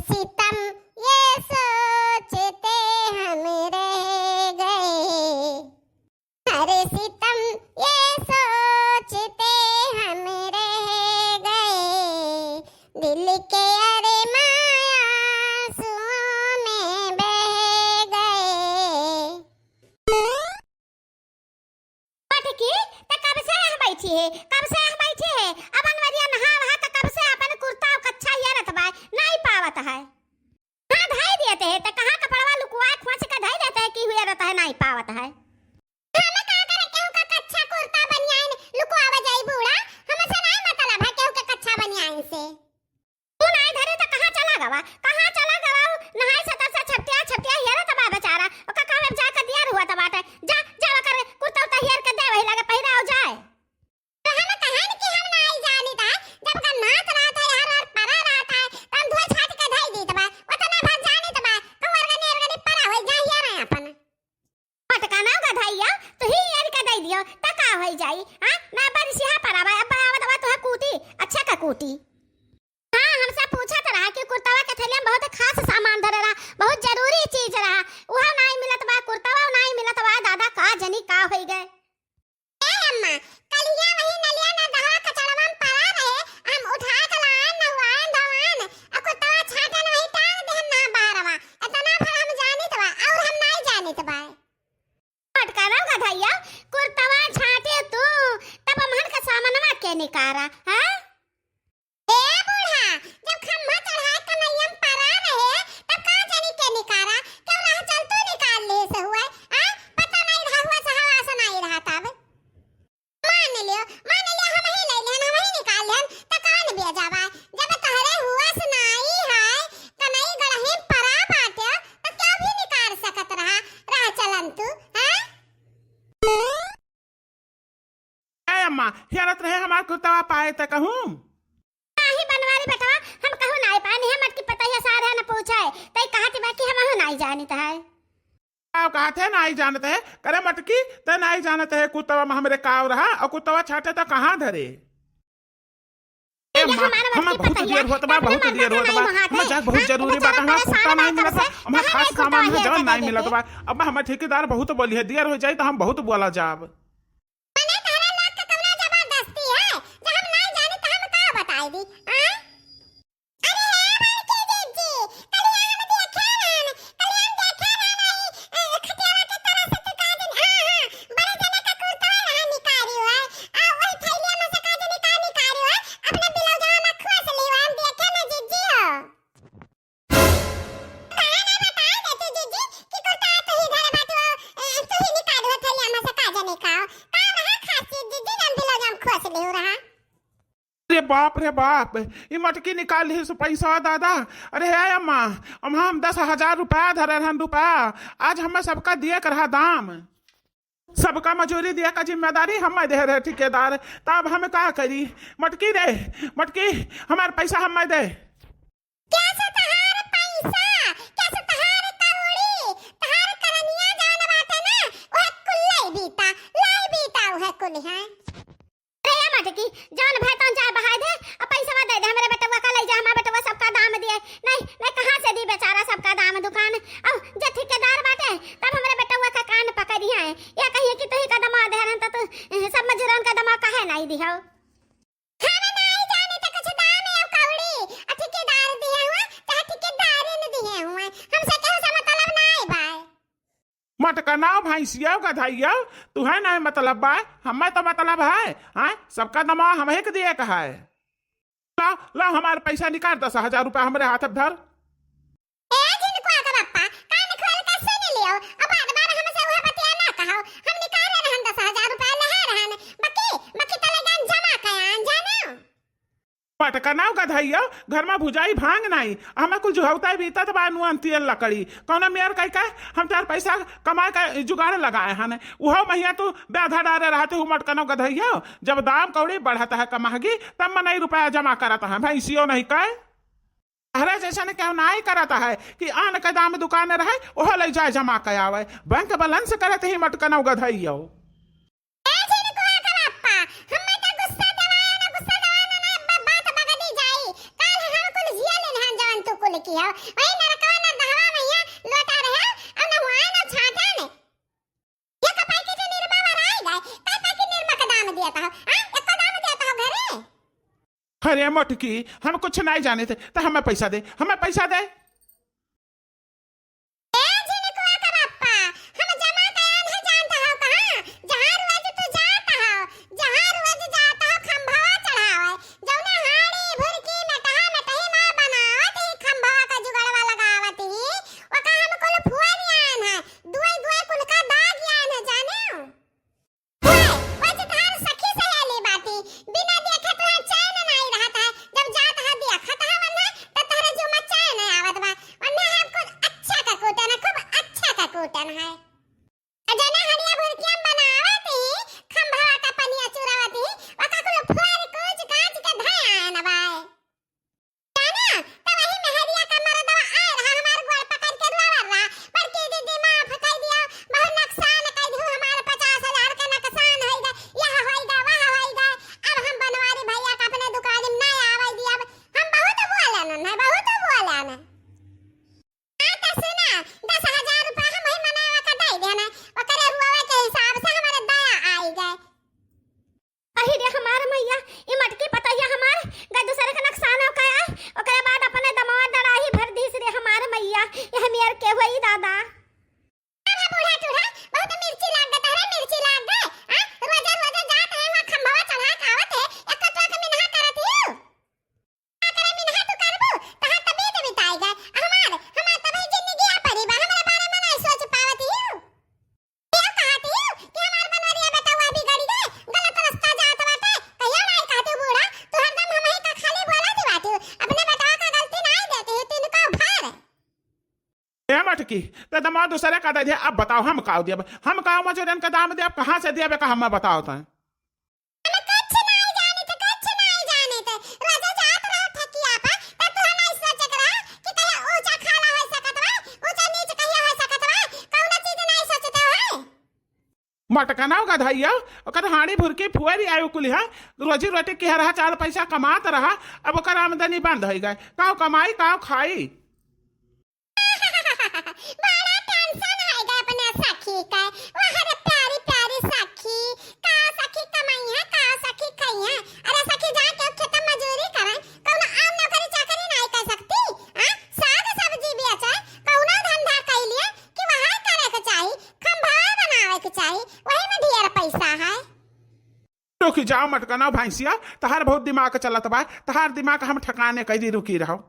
सितम ये सोचते हम रह गए, अरे सितम ये सोचते हम रह गए, दिल के अरे मायासुओं में बह गए। की त कब से यहाँ बैठी है, कब से यहाँ बैठी है? अब अनवरिया नहा वहा त कब से अपन कुर्ता और कच्छा यारत बा नहीं पावत है। हाँ धाई देते है त कहाँ कपड़वा लुकवा खोच के धाई देते है कि हुआ रहता है नहीं पावत है। हमें का करे केहू का कच्चा कुर्ता बनियान लुकवावा जाई बूढ़ा, हमें से नहीं मतलब है केहू का कच्चा बनियान से। तू नहीं धरे त कहाँ चला गवा, कहाँ चला गवा? नहाई से तब से छपटिया छपटिया हेरत बा बेचारा, ओ का कहवे जा के दियार हुआ त बाटे, जा जा कर कुर्ता उता हेर के दे वही लगे पहिरा हो जाए। तो हमें कहन कि हम नहीं जानी था, जब का नाच रहा था यार और परा रहा था तो हम धोई छाट के धाई दी तबा, उतना भाग जानी तबा कंवर गने अरगनी परा होई जा यार अपन पटका ना का धाइया तो ही यार का दे दियो त का होई जाई। हां ना बरसी हा परावा अब आवत बा तो है कूटी अच्छा का कूटी। हां हमसे पूछा त रहा कि कुर्तावा के थैले में बहुत खास सामान धरे रहा, बहुत जरूरी चीज रहा, वह नहीं मिलत बा, कुर्तावा नहीं मिलत बा। दादा का जनी का होई गए। ए अम्मा कलिया वही नलिया ना दहा कचड़वा में परा रहे, हम उठा के लान नहवान धवान अको तवा छाटा नहीं टांग दे ना बारवा, इतना भर हम जानी तबा और हम नहीं जानी तबा। पटका ना का धाइया कुर्तावा छाटे तू तब हमन का सामानवा के निकारा। हां ए बूढ़ा जब खम्मा चढ़ा के नैयम परा रहे तब का जानी के निकारा, क्यों राह चलतू निकाल ले से हुआ हां पता नहीं रहा हुआ सहावा से नहीं रहा तब। मान लियो हम ही ले लेन हम ही निकाल लेन त कान बिया जावा, जब तहरे हुआ से नहीं है त नहीं गड़ही परा बाटे त क्यों भी निकाल सकत रहा राह चलन तू हां। ए अम्मा हेरत रहे हमार कुर्तावा पाए त कहूं नाही बनवारी बेटा हम कहू नहीं पानी है मत की पता है सारे न पूछाए तई कहत बाकी हम नहीं जानत है। आप कहते नहीं जानते है करे मटकी ते नहीं जानते है कुर्तावा में हमरे काव रहा और कुर्तावा छाटे तो कहाँ धरे। ए अम्मा हमें बहुत देर होत बा, बहुत देर होत बा, हमें जा बहुत जरूरी बात हमारा कुर्ता नहीं मिलत बा, हमारा खास सामान है जवन नहीं मिलत बा। अब हमें ठेकेदार बहुत बोली है देर हो जाए तो हम बहुत बोला जाब। मने तहरा लाग के कवना जबरदस्ती है जे हम नहीं जानी त हम का बताई दी हां। अरे हे भाई के जी कलिया हम देखे रहन, कलिया हम देखे रहन खटियावा के तरह से का दिन हां बड़े जना का कुर्ता रहा निकारी हुआ आ वही थैलिया में से का दिन का निकारी हुआ अपने बिलौजा में खोस ली हम देखे ना जीजी हो। कहना बता दे तू जीजी कि कुर्ता तो ही धरे बाटो तू ही निकाल हो थैलिया में से का जने का रहा खासी जीजी हम बिलौजा में खोस ली रहा। रे बाप ये मटकी निकाल ली से पैसा दादा। अरे है अम्मा हम 10,000 रुपया धरे रहन रुपया, आज हमें सबका दिए कर रहा दाम, सबका मजूरी दिया का जिम्मेदारी हम दे रहे ठेकेदार, तब हमें का करी। मटकी दे मटकी हमारे पैसा हम दे। कैसे तहार पैसा कैसे तहार कौड़ी तहार करनिया जान बाटे ना ओह कुल्ले बीता लाई बीता ओह कुल है। अरे ये मटकी जान भैतन जाए बहा दे अब पैसा दे दे हमरे बेटवा का ले जा, हमारा बेटवा सबका दाम दिए नहीं नहीं कहां से दी बेचारा सबका दाम दुकान अब जे ठेकेदार बाटे तब हमरे बेटवा का कान पकड़ी है या कहिए कि तू ही कदम दे रहन त तू सब मजूरन का दमा काहे नहीं दिहो। हमें नहीं जाने त कुछ दाम है कौड़ी आ ठेकेदार दिए हुआ चाहे ठेकेदार ने दिए हुए हमसे केहू से मतलब नहीं भाई। मटका ना भैंसिया का धाइया तू है ना मतलब बा, हमें तो मतलब है हाँ सबका दमा हमें के दिए का है। ला ला हमारे पैसा निकाल 10,000 रुपया हमारे हाथ में धर। ए जिनको आका बापा कान खोल के सुन लियो अब बार हमसे ओह बतिया ना कहो हम निकाल रहन 10,000 रुपया ले रहन बाकी तले गान जमा कयान जानो। मटका ना का धाइया घर में भुजाई भांग नहीं हमें कुछ जुहौता बीता तो बानू अंतियन लकड़ी कौन मेयर कह का हम तार पैसा कमाए का जुगाड़ लगाए हन वह महिया तू ब्याधा डारे रहते हूँ। मटका ना का धाइया जब दाम कौड़ी बढ़ता है कमागी तब मनाई रुपया जमा करता है भैंसियो नहीं कह अरे जैसा ने क्यों नहीं करता है कि आन के दाम दुकान रहे वह ले जाए जमा कयावे बैंक बैलेंस करते ही मटका ना का धाइया। किया अरे मोटकी, हम कुछ नहीं जाने थे तो हमें पैसा दे, हमें पैसा दे। ए झिनकुआ का बाप्पा, हम जमा कया नहीं जानता हो कहाँ, जहाँ रोज तू जाता हो, जहाँ रोज जाता हो खंभवा चढ़ावे, जौने हाड़ी भुरकी में तही माँ बनावत ही खंभवा का जुगाड़वा लगावत ही, ओका हम कुल फुआरी आन है, दुआई दुआई कुल का दाग आन है जाने हो। वैसे तुम्हारी सखी सहेली बाती, बिना देखे तुहार चैन नहीं रहता है, जब जाता है देखत है वरना तो तुम्हारे जो में चैन आवत बा, वरना हमको अच्छा का कूटन है, खूब अच्छा का कूटन है। जना हड़िया भुरकिया बनावत ही, खंभवा का पनिया चुरावत ही, ओका कुल फुआरी कूच काच के धयान बाए। जाना तो वही मेहरिया का मरदवा आए रहा हमार गोड़ पकड़ के रुआवर रहा, पर की दीदी माफ कर दिया, बहुत नुकसान कर दियो, हमारे 50,000 का नुकसान होई गए, यह होई गए वह होई गए, अब हम बनवारी भैया का अपने दुकान में नहीं आवे दिया, हम बहुत बोलन है, बहुत बोलन है। तो सुना 10,000 रुपया हम ही मनावा का दे देना, ओकरे रुआवे के हिसाब से हमारे दया आई गए। अही रे हमार मैया, ई मटकी पतैया हमार गा दूसरे का नुकसान हो गया, ओकरे बाद अपने दमवा डराही भर दीस रे हमार मैया, यह मेर के होई दादा। अरे बूढ़ा टूढ़ा, बहुत मिर्ची लाग गए तहरे, मिर्ची लाग गए, हां रोजा रोजा जात है वहां खंभवा चढ़ा के आवत है, एक कटवा के मिनहा करत हियो, का करे मिनहा तू करबो तहां तबे तो बिताई गए, हमार तबे जिंदगी आ परी बा, हमारे बारे में नहीं सोच पावत हियो। ये कहत हियो कि हमार बनवरिया बेटवा बिगड़ गए, गलत रास्ता जात बाटे, कहियो नहीं कहते बूढ़ा, तू हरदम हम ही का खाली बोला दिवाती, अपने बेटवा का गलती नहीं देते तिनको भार। ए मटकी, तो दमा दूसरे का दे दिया, अब बताओ हम का दिया, हम का मजूरन का दाम दिया, कहाँ से दिया का हमें बताओ तो। हमें कुछ नहीं जाने थे, कुछ नहीं जाने थे, रोजा जात रहो ठकिया पे, तब तू नहीं सोचत रहा कि कहिया ऊंचा खाला हो सकत बा, ऊंचा नीच कहिया हो सकत बा, कौनो चीज नहीं सोचते हो। मटका ना होगा धैया, ओकर हाड़ी भुरकी फुआरी आयो कुलिहा, रोजी रोटी के रहा 4 पैसा कमात रहा, अब ओकर आमदनी बंद हो गए, काओ कमाई काओ खाई। बड़ा टेंशन है गए अपने सखी का, वह रे प्यारी प्यारी सखी, का सखी कमाई है, का सखी खाई है, अरे सखी जाके खेत में मजूरी करे, कौनो आम नौकरी चाकरी नहीं कर सकती, हां साग सब्जी बेचे, कौनो धंधा कर लिए कि वहां करे के चाहिए, खंभा बनावे के चाहिए, वही में ढेर पैसा है। रुकी जाओ मटका ना भैंसिया, तहार बहुत दिमाग चलत बा, तहार दिमाग हम ठकाने कह दी, रुकी रहो।